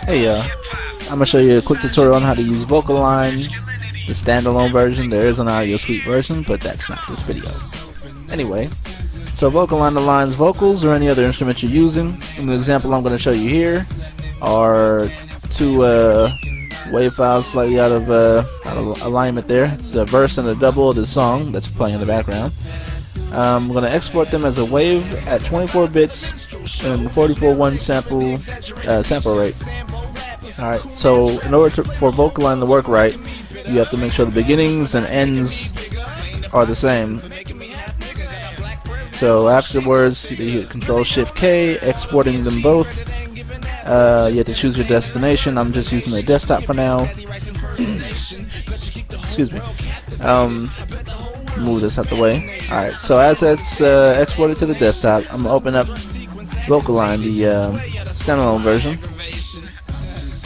Hey, I'm gonna show you a quick tutorial on how to use Vocalign, the standalone version. There is an audio suite version, but that's not this video. Anyway, so Vocalign aligns vocals or any other instrument you're using. In the example I'm gonna show you here are two wave files slightly out of alignment there. It's the verse and the double of the song that's playing in the background. I'm going to export them as a wave at 24 bits and 44.1 sample rate. Alright, so in order for Vocalign to work right, you have to make sure the beginnings and ends are the same. So afterwards, you hit Control-Shift-K, exporting them both. You have to choose your destination. I'm just using the desktop for now. Excuse me. Move this out the way. Alright, so as it's exported to the desktop, I'm going to open up Vocalign, the standalone version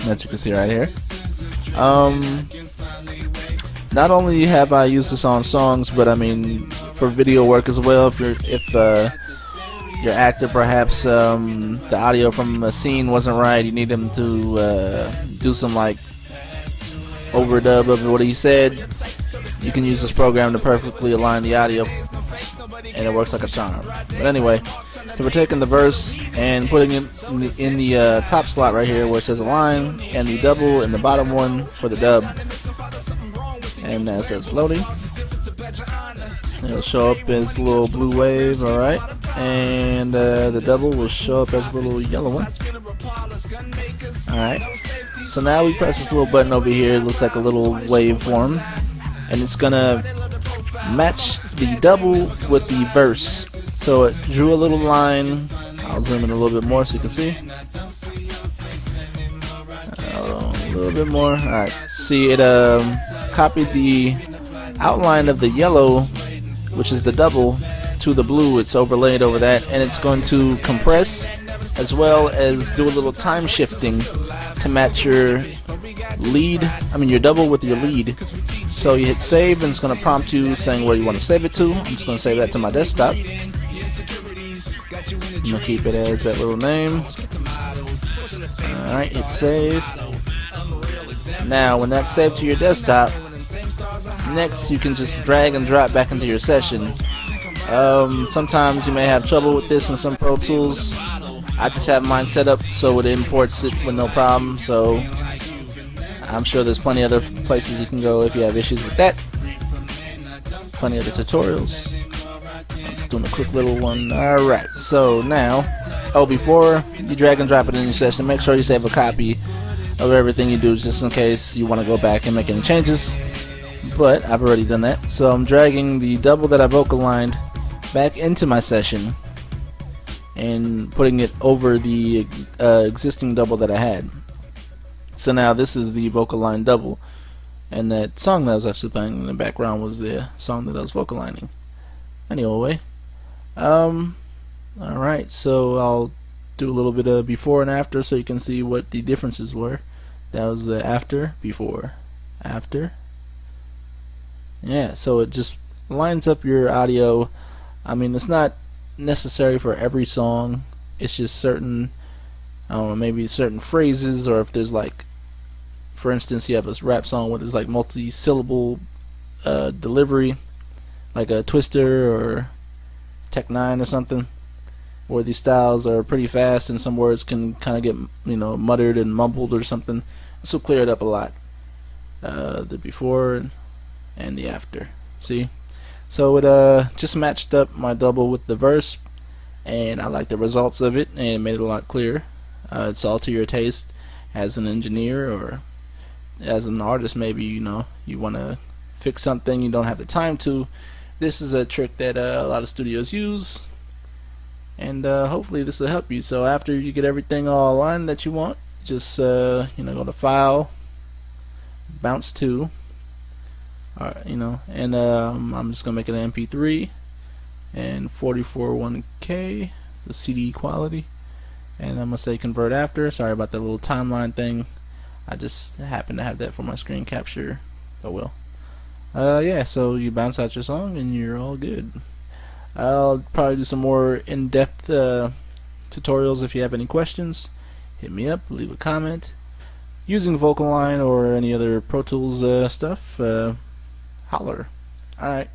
that you can see right here. Not only have I used this on songs, but I mean for video work as well. If your actor perhaps the audio from a scene wasn't right, you need them to do some like overdub of what he said, you can use this program to perfectly align the audio and it works like a charm. But anyway, so we're taking the verse and putting it in the top slot right here where it says align, and the double in the bottom one for the dub. And as it's loading, it'll show up as a little blue wave, alright, and the double will show up as a little yellow one. Alright, so now we press this little button over here. It looks like a little waveform, and it's gonna match the double with the verse. So it drew a little line. I'll zoom in a little bit more so you can see. A little bit more. Alright, see, it copied the outline of the yellow, which is the double, to the blue. It's overlaid over that, and it's going to compress as well as do a little time shifting to match your your double with your lead. So you hit save, and it's going to prompt you saying where you want to save it to. I'm just going to save that to my desktop. I'm going to keep it as that little name. Alright, hit save. Now when that's saved to your desktop, next you can just drag and drop back into your session. Sometimes you may have trouble with this in some Pro Tools. I just have mine set up so it imports it with no problem, so I'm sure there's plenty of other places you can go if you have issues with that. Plenty of other tutorials. I'm just doing a quick little one. Alright, so now, before you drag and drop it in your session, make sure you save a copy of everything you do just in case you want to go back and make any changes. But I've already done that, so I'm dragging the double that I Vocaligned back into my session and putting it over the existing double that I had. So now this is the Vocalign double, and that song that I was actually playing in the background was the song that I was Vocaligning. Anyway, alright, so I'll do a little bit of before and after so you can see what the differences were. That was the after, before, after. Yeah, so it just lines up your audio. I mean, it's not necessary for every song. It's just certain, I don't know, maybe certain phrases, or if there's like, for instance, you have a rap song where there's like multi-syllable delivery, like a Twister or Tech 9 or something, where these styles are pretty fast and some words can kind of get, muttered and mumbled or something. This will clear it up a lot. The before and the after. See? So it just matched up my double with the verse, and I like the results of it, and it made it a lot clearer. It's all to your taste as an engineer, or as an artist. Maybe you want to fix something you don't have the time to. This is a trick that a lot of studios use, and hopefully this will help you. So after you get everything all aligned that you want, just go to File, Bounce to, and I'm just gonna make it an MP3 and 44.1K, the CD quality, and I'm gonna say convert after. Sorry about that little timeline thing. I just happen to have that for my screen capture. Oh well. Yeah, so you bounce out your song and you're all good. I'll probably do some more in-depth tutorials. If you have any questions, hit me up, leave a comment, using Vocalign or any other Pro Tools stuff, holler. Alright.